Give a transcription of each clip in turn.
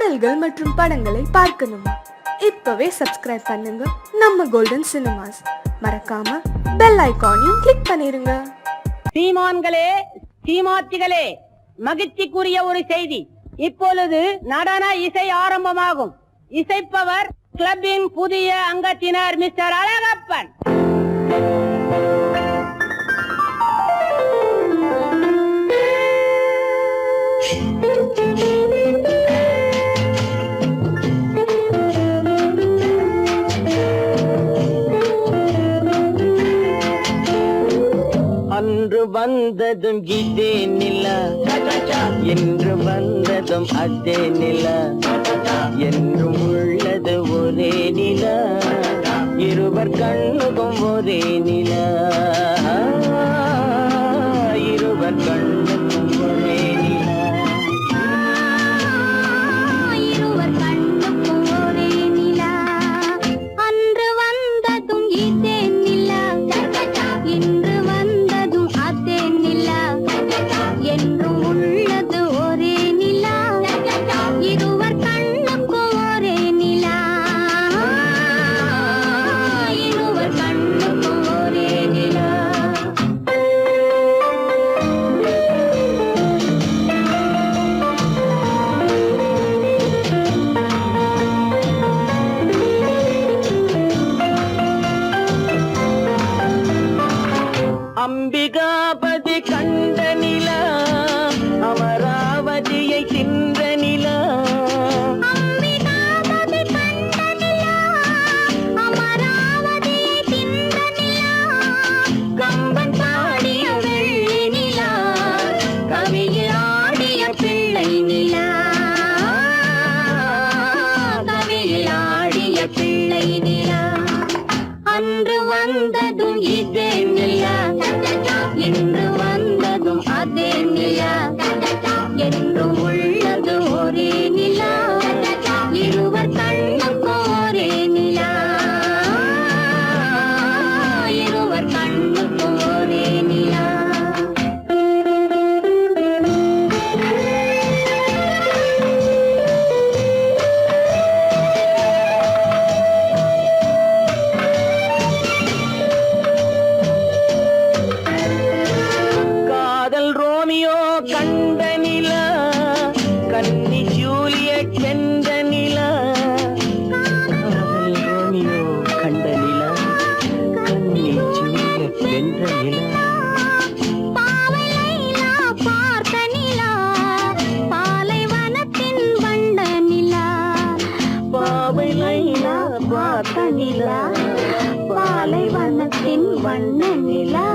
பாடல்கள் மற்றும் படங்களை பார்க்கணுமா? இப்பவே சப்ஸ்கிரைப் பண்ணுங்க நம்ம கோல்டன் சினிமாஸ். மறக்காம பெல் ஐகானையும் கிளிக் பண்ணிருங்க. சீமான்களே, சீமாத்திகளே, மகிழ்ச்சிக்குரிய ஒரு செய்தி. இப்பொழுது நடன இசை ஆரம்பமாகும். இசைப்பவர் கிளப்பின் புதிய அங்கத்தினர் மிஸ்டர் அழகப்பன். அன்று வந்ததும் இதே நிலா, என்று வந்ததும் அதே நிலா, என்றும் உள்ளது ஒரே நிலா, இருவர் கண்ணுக்கும் ஒரே நிலா, இருவர் கண்ணுக்கும் ஒரே நிலா, இருவர் கண்ணுக்கும் ஒரே நிலா. அன்று வந்ததும் இதே நிலா, இன்று வந்ததும் அதே நிலா, என்றும் உள்ளது ஒரே நிலா, இருவர் கண்ணுக்கும் ஒரே நிலா, இருவர் கண்ணுக்கும் ஒரே நிலா. அம்பிகாபதி கண்ட நிலா, அமராவதியை தின்ற நிலா, அம்பிகாபதி கண்ட நிலா, அமராவதியை தின்ற நிலா, கம்பன் பாடிய வெள்ளி நிலா, கவியில் ஆடிய பிள்ளை நிலா, கவியில் ஆடிய பிள்ளை நிலா. அன்று வந்ததும் இதே நிலா, இன்று வந்ததும் அதே நிலா, என்றும் உள்ளது ஒரே நிலா, இருவர் கண்ணுக்கும் ஒரே நிலா, இருவர் கண்ணுக்கும் ஒரே நிலா. காதல் ரோமியோ கண்ட நிலா, கன்னி ஜூலியட் வென்ற நிலா, காதல் ரோமியோ கண்ட நிலா, கன்னி ஜூலியட் வென்ற நிலா, பாவை லைலா பார்த்த நிலா, பாலைவனத்தின் வண்ண நிலா, பாவை லைலா பார்த்த நிலா, பாலைவனத்தின் வண்ண நிலா,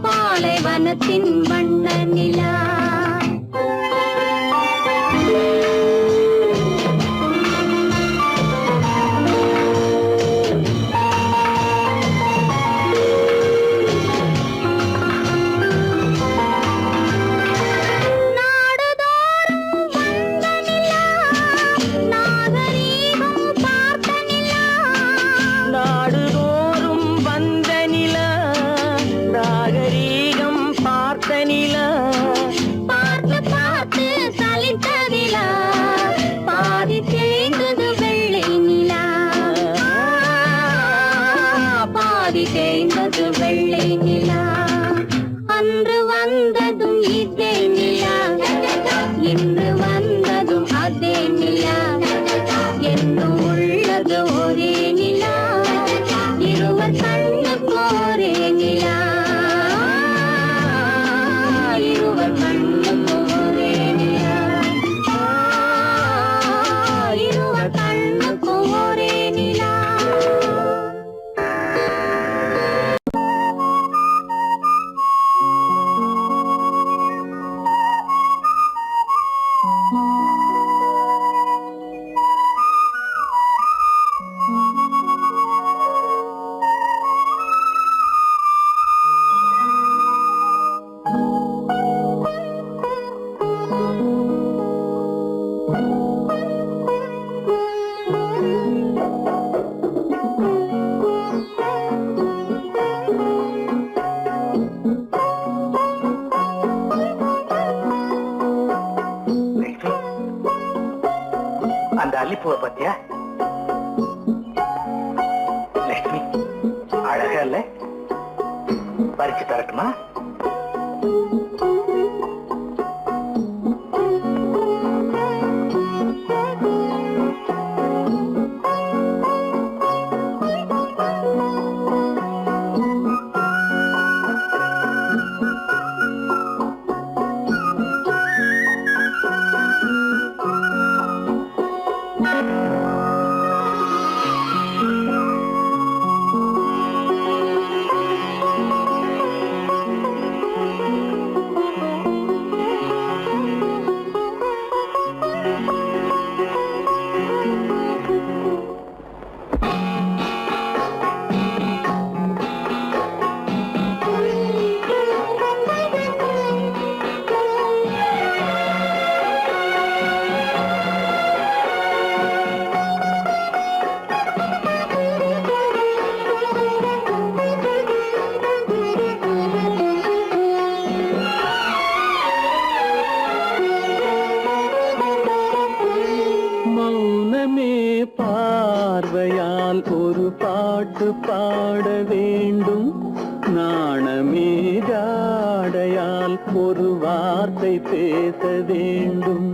பாலைவனத்தின் வண்ண நிலா. நாடுதோறும் வந்த நிலா, நாகரீகம் பார்த்த நிலா, நாடுதோறும் வந்த நிலா, நாகரீகம் பார்த்த நிலா, பார்த்து பார்த்து சலித்ததிலா, பாதி தேய்ந்தது வெள்ளை நிலா, பாதி தேய்ந்தது வெள்ளை நிலா. அன்று வந்ததும் இதே நிலா, இன்று வந்ததும் அதே நிலா, என்றும் உள்ளது ஒரே நிலா, இருவர் கண்ணுக்கும் ஒரே நிலா, இருவர் கண்ணுக்கும் ஒரே நிலா, இருவர் கண்ணுக்கும் ஒரே நிலா. அல்லிப்பூவை பத்தியா? லட்சுமி அழகா இல்ல? பறிச்சு தரட்டுமா? பார்வையால் ஒரு பாட்டு பாட வேண்டும், நாணமே ஜாடையால் ஒரு வார்த்தை பேச வேண்டும்.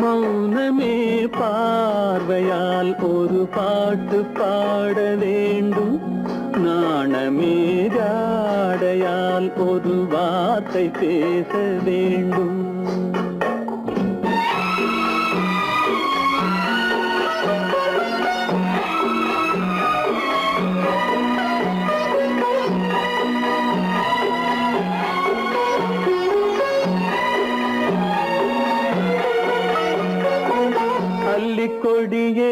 மௌனமே பார்வையால் ஒரு பாட்டு பாட வேண்டும், நாணமே ஜாடையால் ஒரு வார்த்தை பேச வேண்டும். கொடியே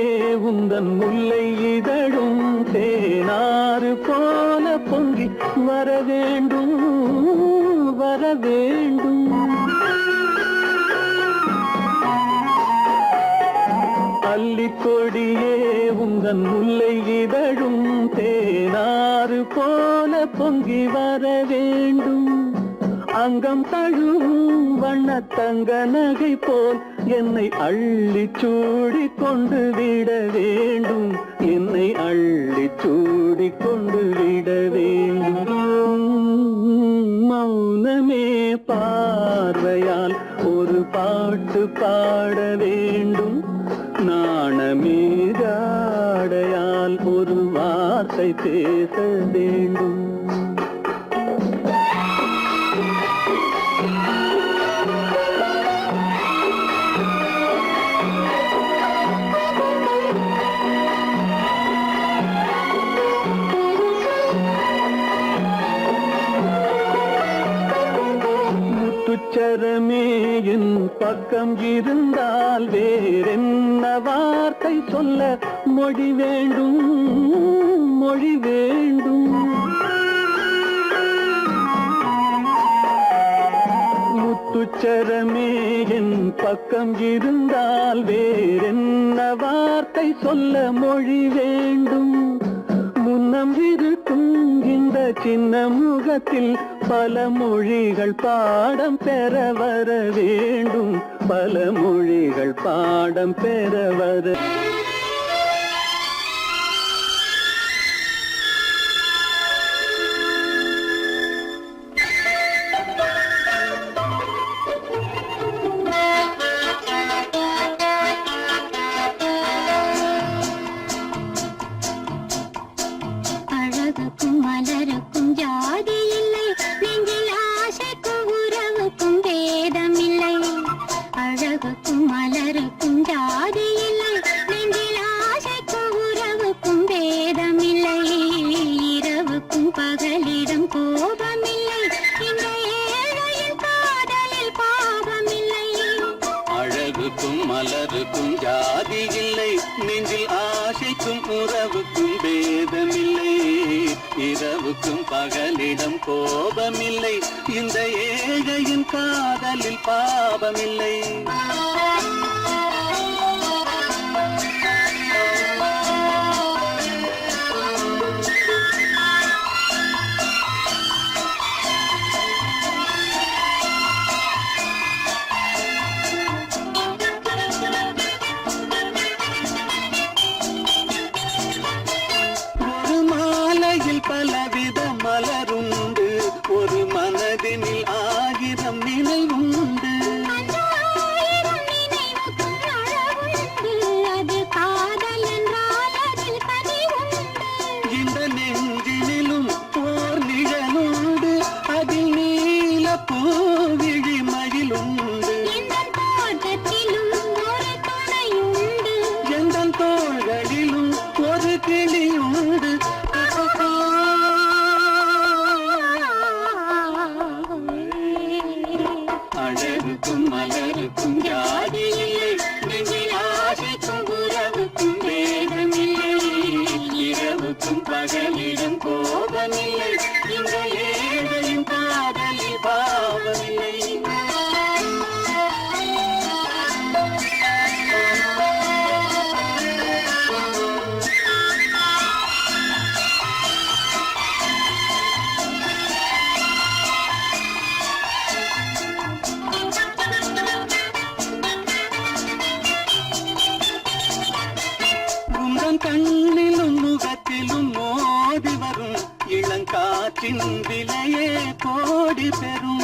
உந்தன் முல்லை இதழும் தேனாறு போல பொங்கி வர வேண்டும், வர வேண்டும். அல்லிக்கொடியே உந்தன் முல்லை இதழும் தேனாறு போல பொங்கி வர வேண்டும். அங்கம் தழுவும் வண்ணத்தங்க நகை போல் என்னை அள்ளி சூடி கொண்டு விட வேண்டும், என்னை அள்ளி சூடி கொண்டு விட வேண்டும். மௌனமே பார்வையால் ஒரு பாட்டு பாட வேண்டும், நாணமே ஜாடையால் ஒரு வார்த்தை பேச வேண்டும். முத்துச்சரமே என் பக்கம் இருந்தால் வேறென்ன வார்த்தை சொல்ல மொழி வேண்டும், மொழி வேண்டும். முத்துச்சரமே என் பக்கம் இருந்தால் வேறென்ன வார்த்தை சொல்ல மொழி வேண்டும். முன்னம் இருக்கும் இந்த சின்ன முகத்தில் பல மொழிகள் பாடம் பெற வர வேண்டும், பல மொழிகள் பாடம் பெற வர. அழகுக்கும் மலருக்கும் ஜாதி இல்லை, நெஞ்சில் ஆசைக்கும் உறவுக்கும் பேதம் இல்லை. அழகுக்கும் மலருக்கும் ஜாதி இல்லை, நெஞ்சில் ஆசைக்கும் உறவுக்கும் பேதம் இல்லை. இரவுக்கும் பகலிடம் கோபம் இல்லை, இந்த ஏழையின் காதலில் பாவம் இல்லை. அழகுக்கும் மலருக்கும் ஜாதி இல்லை, நெஞ்சில் ஆசைக்கும் உறவுக்கும் பேதமில்லை. இரவுக்கும் பகலிடம் கோபமில்லை, இந்த ஏழையின் காதலில் பாவமில்லை. அழகுக்கும் மலருக்கும் ஜாதி இல்லை நெஞ்சில் ஆசைக்கும் உறவுக்கும் வேதமில்லை இரவுக்கும் பகலிடம் கோபமில்லை இந்த ஏழையும் காதலில் பாவமில்லை கண்ணிலும் முகத்திலும் மோதி வரும் இளங்காற்றின் விலையே கோடி பெறும்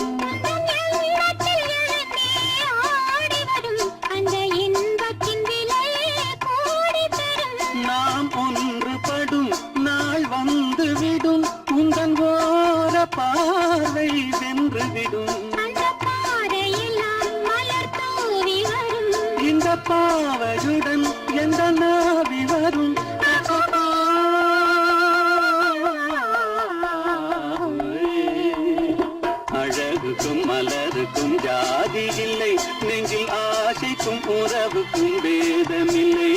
நாம் ஒன்றுபடும் நாள் வந்துவிடும் உங்கள் ஓர பார்வை வென்றுவிடும் இந்த பாவையுடன் எந்த நாவி வரும் அழகுக்கும் மலருக்கும் ஜாதி இல்லை நெஞ்சில் ஆசைக்கும் உறவுக்கும் வேதமில்லை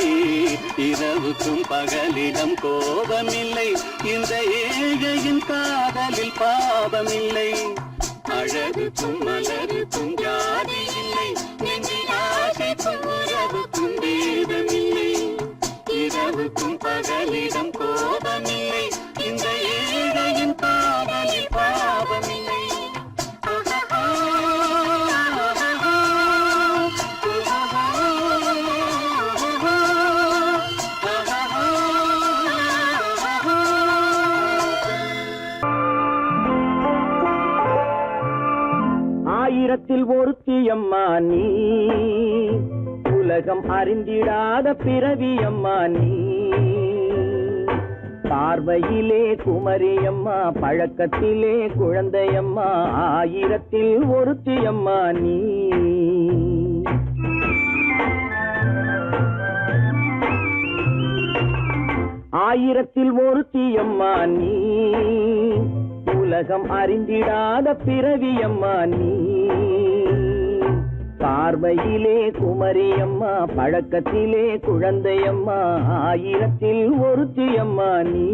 இரவுக்கும் பகலிடம் கோபமில்லை இந்த ஏழையின் காதலில் பாவமில்லை அழகுக்கும் மலருக்கும் ஜாதி இல்லை நெஞ்சில் ஆசைக்கும் உறவுக்கும் வேதமில்லை இரவுக்கும் பகலிடம் கோபமில்லை இந்த ஏழையின் காதலில் பாவமில்லை ஆயிரத்தில் ஒருத்தியம்மா நீ உலகம் அறிந்திடாத பிறவியம்மா நீ பார்வையிலே குமரியம்மா பழக்கத்திலே குழந்தையம்மா ஆயிரத்தில் ஒருத்தியம்மா நீ ஆயிரத்தில் ஒருத்தியம்மா நீ உலகம் அறிந்திடாத பிறவியம்மா நீ பார்வையிலே குமரியம்மா பழக்கத்திலே குழந்தையம்மா ஆயிரத்தில் ஒருத்தியம்மா நீ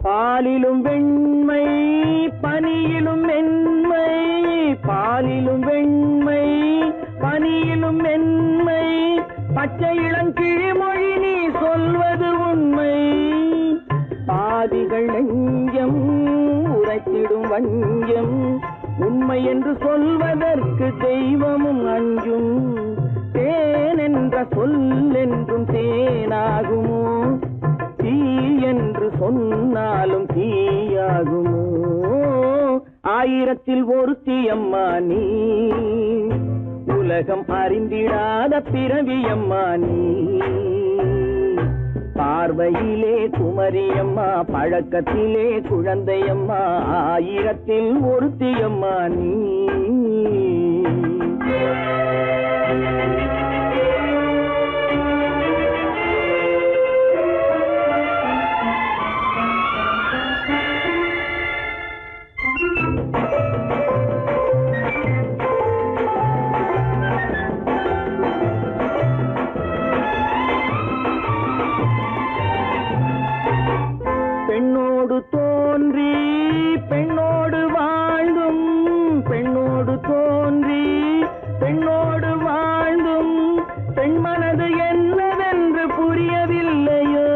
பாலிலும் வெண்மை பனியிலும் மென்மை பாலிலும் வெண்மை பனியிலும் மென்மை பச்சை இளங்கிழிமொழி நீ சொல்வது உண்மை பாதிகள் நெஞ்சம் உரைத்திடும் வஞ்சம் உண்மை என்று சொல்வதற்கு தெய்வமும் அஞ்சும் தேன் என்ற சொல் என்றும் தேனாகுமோ தீ என்று சொன்னாலும் தீயாகுமோ ஆயிரத்தில் ஒருத்தியம்மா நீ உலகம் அறிந்திடாத பிறவியம்மா நீ பார்வையிலே குமரியம்மா பழக்கத்திலே குழந்தையம்மா ஆயிரத்தில் ஒருத்தியம்மா நீ பெண்ணோடு தோன்றி பெண்ணோடு வாழ்ந்தும் பெண்ணோடு தோன்றி பெண்ணோடு வாழ்ந்தும் பெண் மனது என்னவென்று புரியவில்லையோ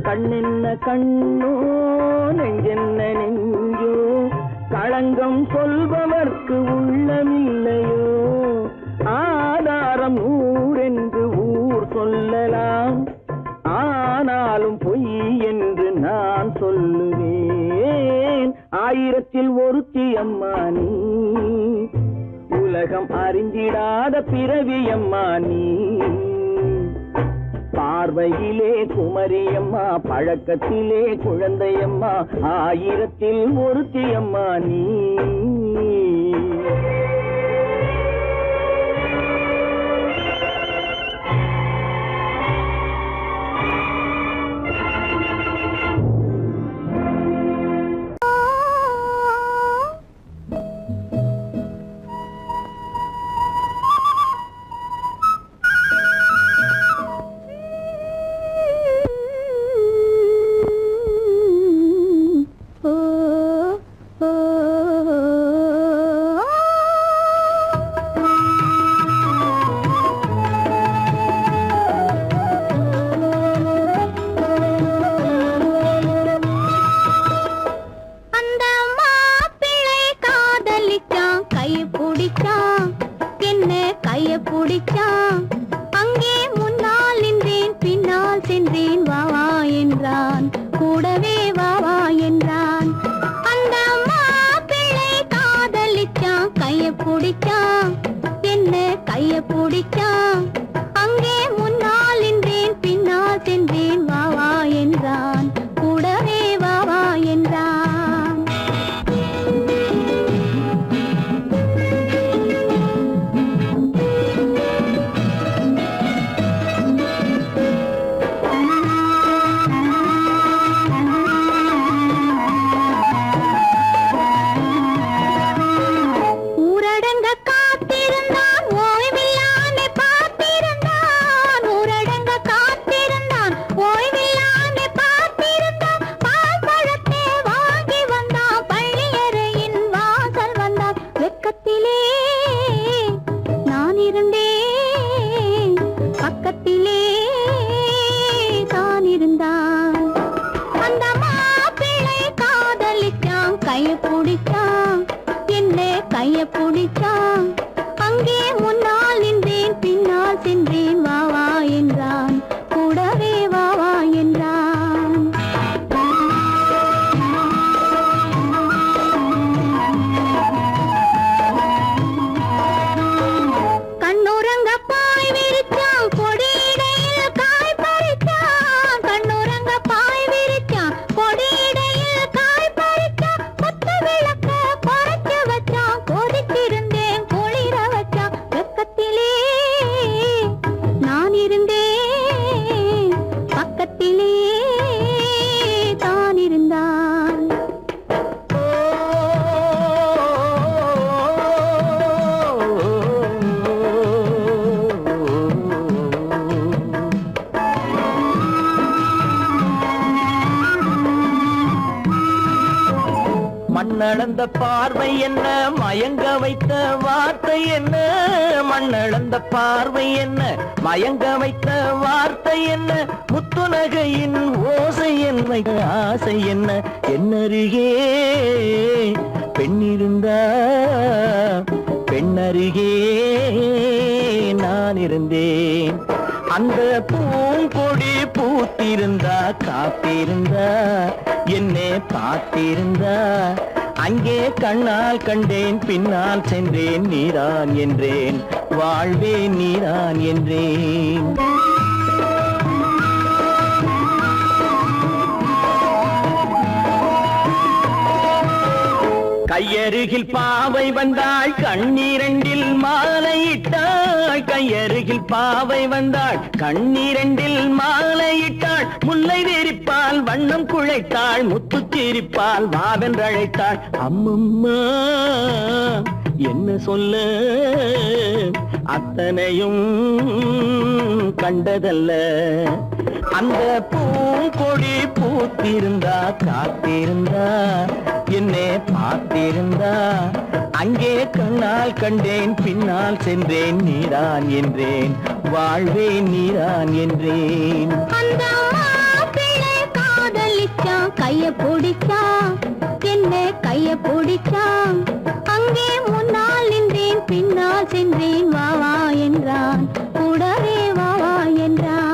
கண்ணென்ன கண்ணோ நெஞ்சென்ன நெஞ்சோ களங்கம் சொல்பவர்க்கு உள்ளமில்லையோ ஆதாரம் ஊரென்று ஊர் சொல்லலாம் ஆனாலும் பொய் என்று நான் சொல்லுவேன் ஆயிரத்தில் ஒருத்தியம்மா நீ உலகம் அறிந்திடாத பிறவியம்மா நீ பார்வை பார்வையிலே குமரியம்மா, பழக்கத்திலே குழந்தையம்மா, ஆயிரத்தில் ஒருத்தியம்மா நீ. மண்ணளந்த பார்வை என்ன, மயங்க வைத்த வார்த்தை என்ன, மண்ணளந்த பார்வை என்ன, மயங்க வைத்த வார்த்தை என்ன, முத்துநகையின் ஓசை என்ன, ஆசை என்ன, என்னருகே பெண்ணிருந்தா, பெண்ணருகே நான் இருந்தேன். அந்த பூங்கொடி பூத்திருந்தா, காத்திருந்தா, என்னை பார்த்திருந்தா, அங்கே கண்ணால் கண்டேன், பின்னால் சென்றேன், நீதான் என்றேன், வாழ்வே நீதான் என்றேன். கையருகில் பாவை வந்தாள், கண்ணீரண்டில் மாலையிட்டாள், கையருகில் பாவை வந்தாள், கண்ணீரண்டில் மாலையிட்டாள், முல்லை வெறிப்பால் வண்ணம் குழைத்தாள், முத்து சிரிப்பால் வாவென்றழைத்தாள். அம்மம்மா என்ன சொல்ல, அத்தனையும் கண்டதல்ல. அந்த பூங்கொடி பூத்திருந்தா, காத்திருந்தா, என்னை பார்த்திருந்தா, அங்கே கண்ணால் கண்டேன், பின்னால் சென்றேன், நீதான் என்றேன், வாழ்வே நீதான் என்றேன். அந்த மாப்பிள்ளை காதலிச்சான், கைய பிடிச்சான், என்ன கைய பிடிச்சான், அங்கே முன்னால் நின்றேன், பின்னால் சென்றேன், வா வா என்றான், கூடவே வா வா என்றான்.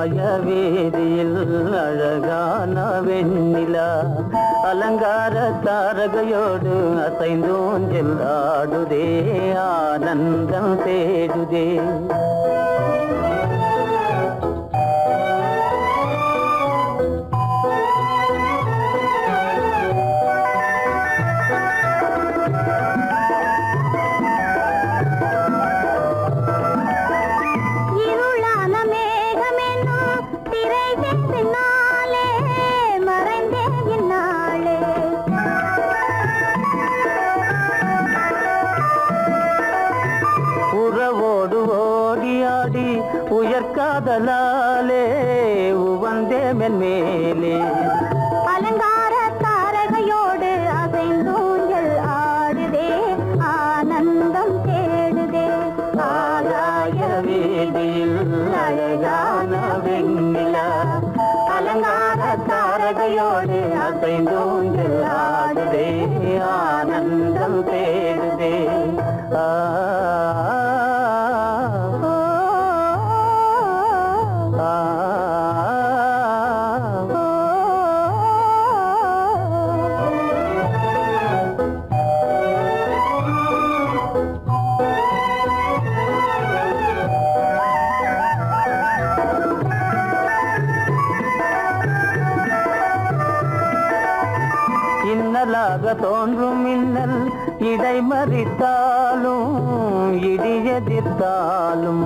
ஆகாய வீதியில் அழகான வெண்ணிலா அலங்கார தாரகையோடு அசைந்தோஞ்சல் ஆடுதே ஆனந்தம் தேடுதே. உயர்காதலாலே உவந்தே மென்மேலே அலங்கார தாரகையோடு அசைந்தூஞ்சல் ஆடுதே ஆனந்தம் தேடுதே. ஆகாய வீதியில் அழகான வெண்ணிலா அலங்கார தாரகையோடு அசைந்தூஞ்சல் ஆடுதே ஆனந்தம் தேடுதே. இன்னலாக தோன்றும் மின்னல் இடைமறித்தாலும் இடியெதிர்த்தாலும்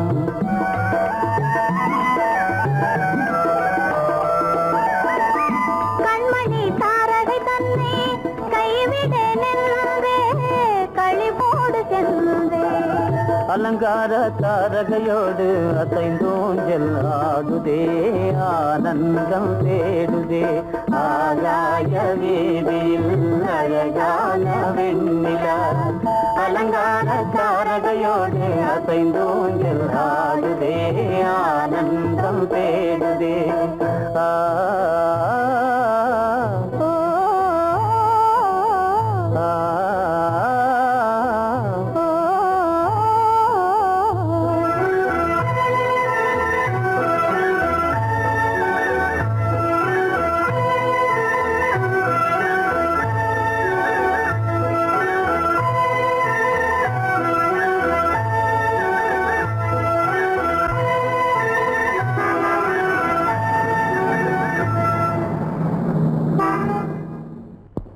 கண்மணி தாரகை தன்னை கைவிட நின்றே களிபோடு சென்றே. அலங்கார தாரகையோடு அசைந்தோஞ்சல் ஆடுதே ஆனந்தம் தேடுதே. ஆகாய வீதியில் அழகான வெண்ணிலா அலங்கார தாரகையோடு அசைந்தோஞ்சல் ஆடுதே ஆனந்தம் தேடுதே.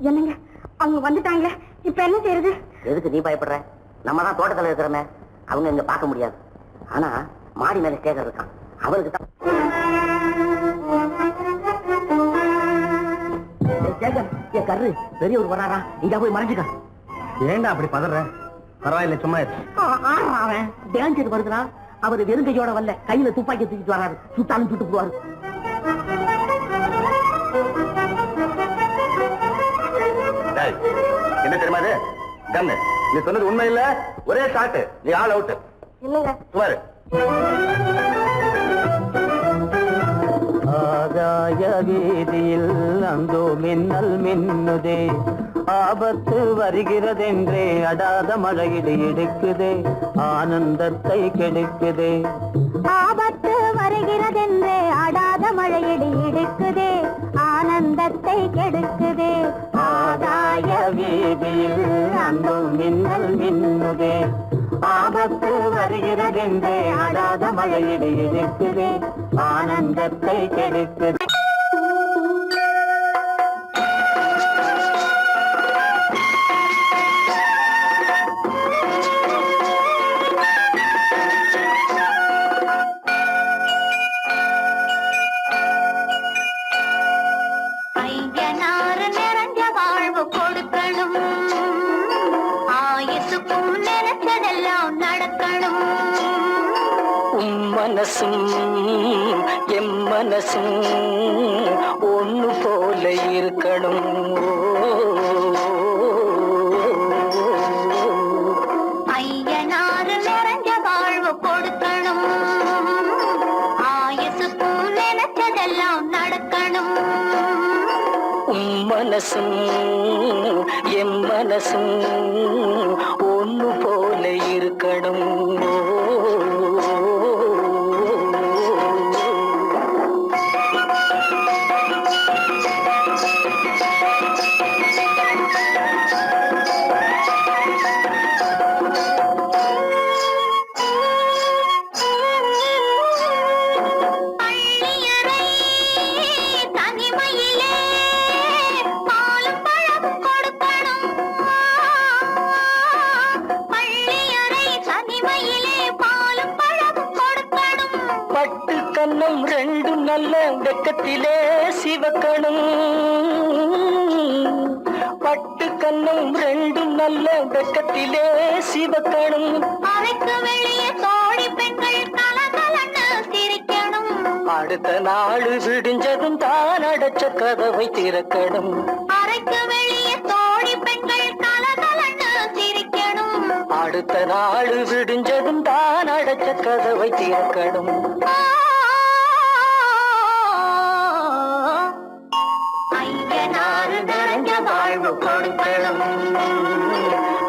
என்னங்க அவங்க வந்துட்டாங்களே, இப்ப என்ன செய்யறது? எதுக்கு நீ பயப்படுற? நம்ம தான் தோட்டத்தில் இருக்கிறோமே, அவங்க இங்க பார்க்க முடியாது. ஆனா மாடி மேல ஸ்டேஜர் இருக்கான், அவருக்கு தான். என் கரு பெரியவர் வராரா, இங்க போய் மறைஞ்சுக்க. ஏண்டா அப்படி பதற? பரவாயில்ல, சும்மா அவன் டேஞ்சர் வருதுனா, அவர் வெறுங்கையோட வரல, கையில துப்பாக்கி தூக்கிட்டு வராரு. சுட்டாலும் சுட்டு போவாரு. என்ன தெரியுமா இது? கண்ணு, நீ சொன்னது உண்மை இல்ல, ஒரே ஷாட், நீ ஆல் அவுட். இல்லங்க சுமாரு. ஆகாய வீதியில் அந்தோ மின்னல் மின்னுதே, ஆபத்து வருகிறதென்றே அடாத மழையிடு எடுக்குதே, ஆனந்தத்தை கெடுக்குதே. ஆபத்து வருகிறதென்றே அடாத மழையிடி இடுக்குதே, ஆனந்தத்தை கெடுக்குதே. ஆகாய வீதியில் அந்தோ மின்னல் மின்னுதே, ஆபத்து வருகிறதென்றே அடாத மழையிடு எடுக்குதே, ஆனந்தத்தை கெடுக்குதே. ஐயனாறு நிறைஞ்ச வாழ்வு கொடுக்கணும், ஆயுசுக்கும் நினைச்சதெல்லாம் நடக்கணும். மனசும் எம் மனசும் ஒண்ணு போல இருக்கணும். ஐயனாறு நிறைஞ்ச வாழ்வு கொடுக்கணும், ஆயுசுக்கும் நினைச்சதெல்லாம் நடக்கணும். மனசும் எம் மனசும் ஒண்ணு போல இருக்கணும். வெக்கத்திலே சிவக்கணும் பட்டு கண்ணும் ரெண்டும் நல்ல வெக்கத்திலே சிவக்கணும் அறைக்கு வெளியே தோழி பெண்கள் கலகலன்னு சிரிக்கணும் அடுத்த நாள் விடிஞ்சதும் தான் அடைச்ச கதவை திறக்கணும் அறைக்கு வெளியே தோழி பெண்கள் கலகலன்னு சிரிக்கணும் அடுத்த நாள் விடிஞ்சதும் தான் அடைச்ச கதவை திறக்கணும் ஐயனாறு நிறைஞ்ச வாழ்வு கொடுக்கணும்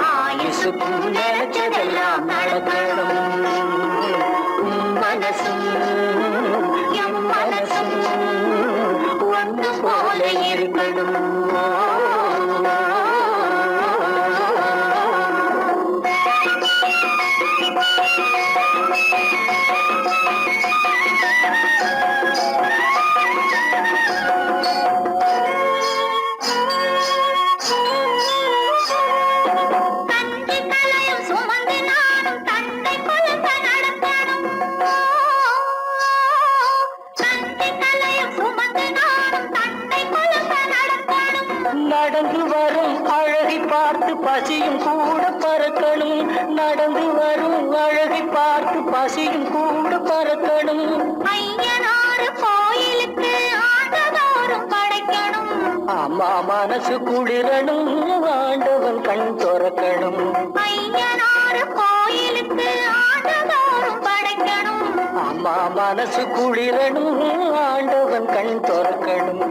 ஆயுசுக்கும் நினைச்சதெல்லாம் நடக்கணும் மனசும் எம் மனசும் ஒன்று போல இருக்கணும் நடந்து வரும் அழகை பார்த்து பசியும் கூட பறக்கணும் நடந்து வரும் அழகை பார்த்து பசியும் கூட பறக்கணும் ஐயனாறு கோயிலுக்கு ஆண்டதோறும் படைக்கணும் அம்மா மனசு குளிரணும் ஆண்டவன் கண் துறக்கணும் ஐயனாறு கோயிலுக்கு ஆண்டதோறும் படைக்கணும் அம்மா மனசு குளிரணும் ஆண்டவன் கண் துறக்கணும்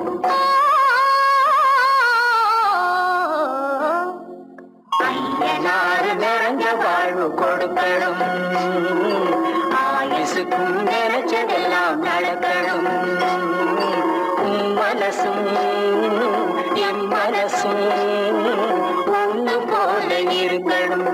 ஐயனாறு நிறைஞ்ச வாழ்வு கொடுக்கணும் ஆயுசுக்கும் நினைச்சதெல்லாம் நடக்கணும் மனசும் என் மனசும் ஒன்று போல இருக்கணும்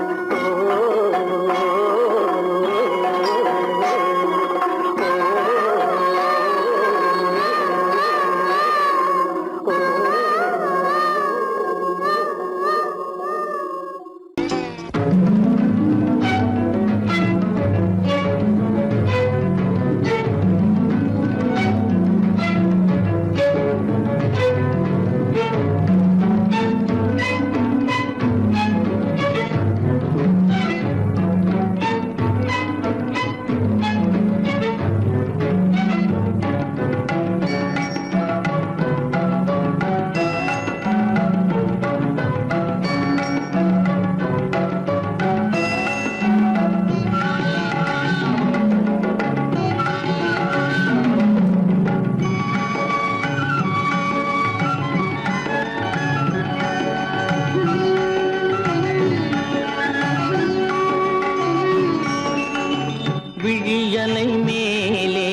விழியலை மேலே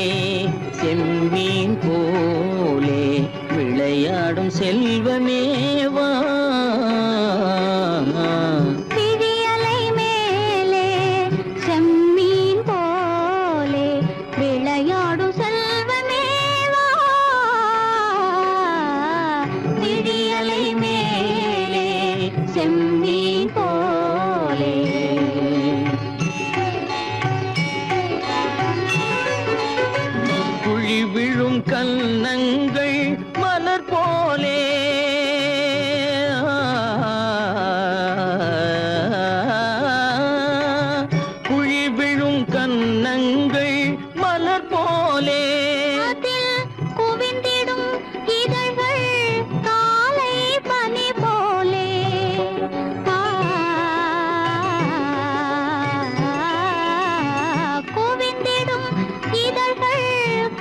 செம்மீன் போலே விளையாடும் செல்வமேவா விழியலை மேலே செம்மீன் போலே விளையாடும் செல்வமேவா விழியலை மேலே செம்மீன் போலே குழி விழும் கன்னங்கள் மலர் போலே குழி விழும் கன்னங்கள் மலர் போலே அதில் குவிந்திடும் இதழ்கள் காலை பனி போலே குவிந்திடும் இதழ்கள்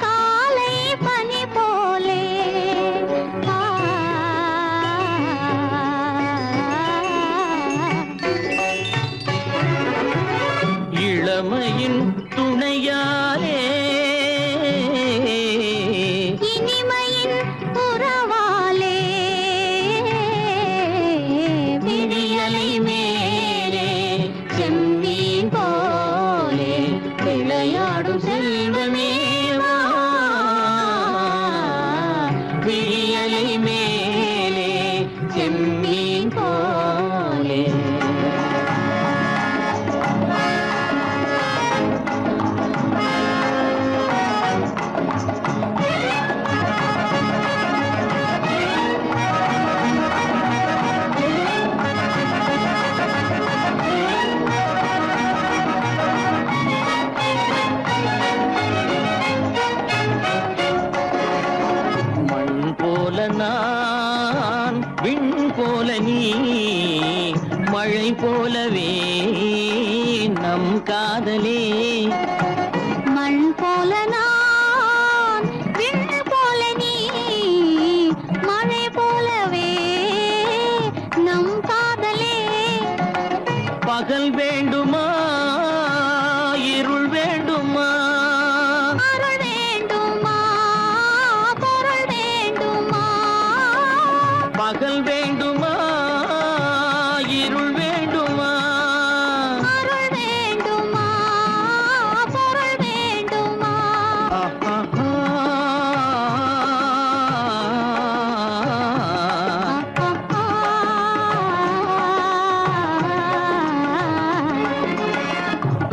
காலை பனி போலே இளமையின் துணையாலே இனிமையின் உறவாலே விழியலை மேலே செம்மீன் போலே விளையாடும் செல்வமேவா விழியலை மேலே செம்மீன் போலே மழை போலவே நம் காதலே மண் போல நான் விண் போல நீ மழை போலவே நம் காதலே பகல் வேண்டுமா இருள் வேண்டுமா அருள் வேண்டுமா பொருள் வேண்டுமா பகல் வேண்டுமா இருள் வேண்டுமா அருள் வேண்டுமா பொருள் வேண்டுமா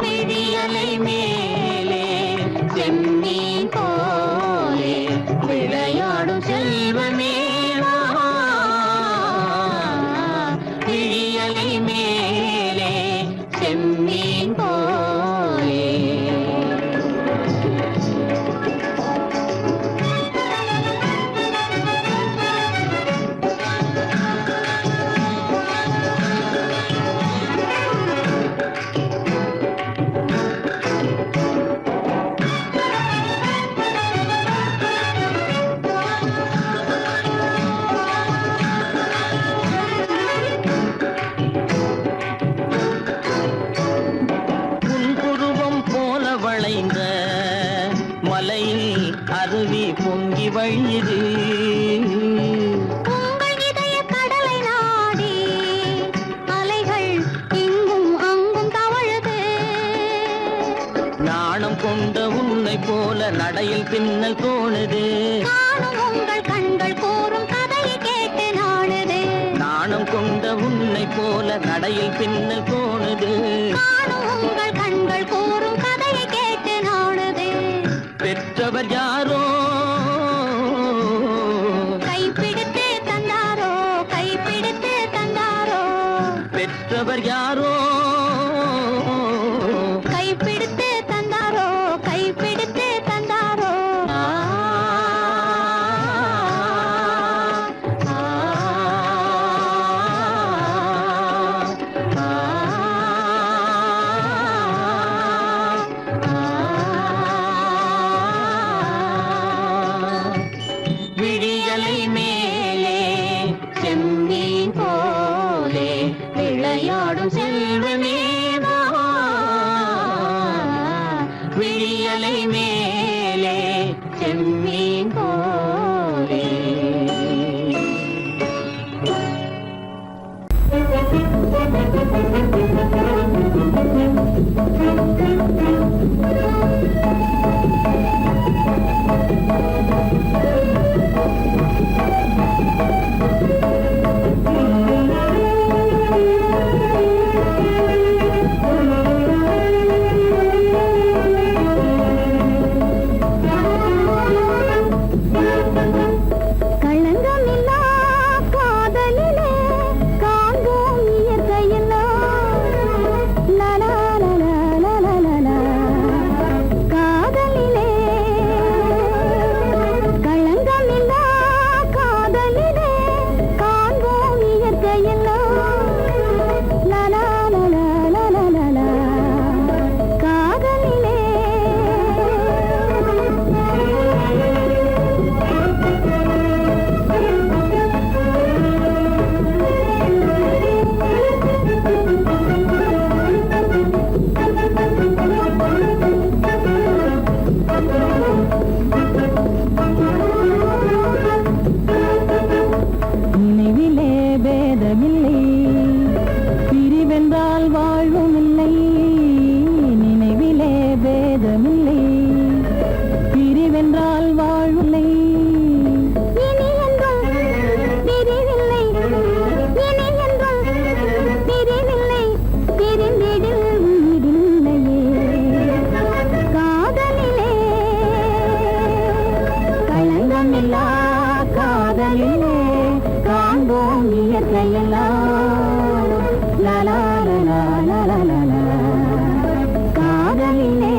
விழியலை மேலே செம்மீன் போலே விளையாடும் செல்வமே விழியலை மேலே செம்மீன் போலே புன்புருவம் போல வளைந்த மலையில் அருவி பொங்கி வழியுது உங்கள் இதய கடலை நாடி அலைகள் இங்கும் அங்கும் தவழுது நாணம் கொண்ட உன்னை போல நடையில் பின்னல் தோணுது காணும் உங்கள் கண்கள் கூறும் கதையை கேட்டு நாடுது நாணம் கொண்ட உன்னை போல நடையில் பின்னல் தோணுது காணும் உங்கள் கண்கள் கூறும் கதையை கேட்டு நாடுது பெற்றவர் யாரோ கைப்பிடித்து தந்தாரோ கைப்பிடித்து தந்தாரோ பெற்றவர் யாரோ கைப்பிடித்து தந்தாரோ கைப்பிடித்து தந்தாரோ விழியலை மேலே செம்மீன் போலே விளையாடும் செல்வமே விழியலை மேலே செம்மீன் போலே களங்கமில்லா காதலிலே காண்போம் இயற்கையெல்லாம் லலா லலா லலா லலா. காதலிலே களங்கமில்லா காதலிலே காண்போம் இயற்கையெல்லாம் லலா லலா லலா லலா. காதலிலே நினைவிலே பேதமில்லை பிரிவென்றால் வாழ்வும் இல்லை நினைவிலே பேதமில்லை பிரிவென்றால் வாழ்வில்லை இனி என்றும் பிரிவில்லை இனி என்றும் பிரிவில்லை பிரிந்திடில் உயிரில்லையே காதலிலே களங்கமில்லா காதலிலே காண்போம் இயற்கையெல்லாம் லலா லலா லலா லலா. காதலிலே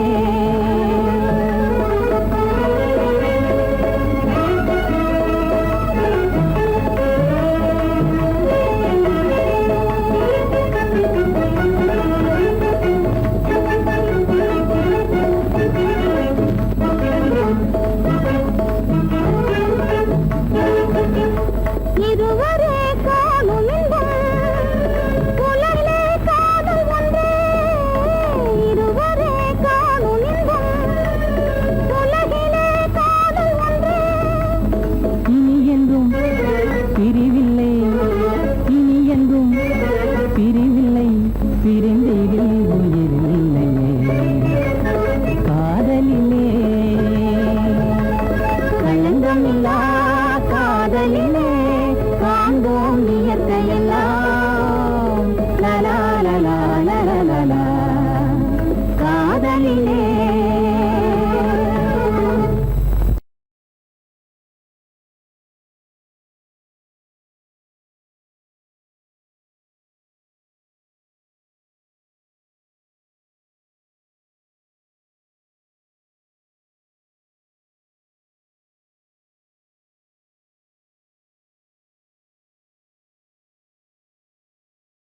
கண்ணா